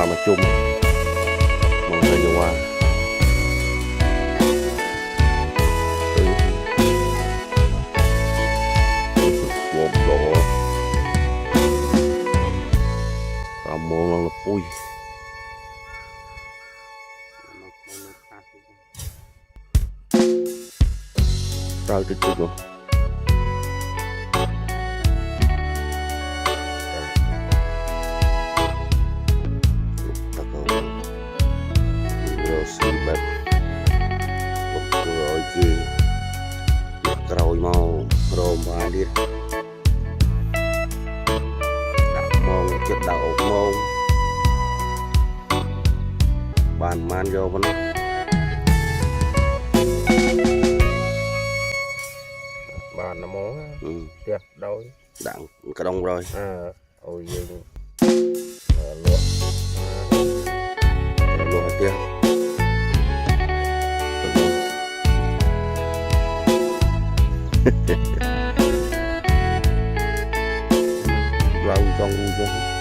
mà chung mong thời gian qua một độ làm môn là pui rau tích cực luôn rồi mau rôm và đi đặt mông chất đậu mông bàn man vô con bàn nó món đẹp đâu đặng cả đông rồi ôi dương luôn hết kia rau con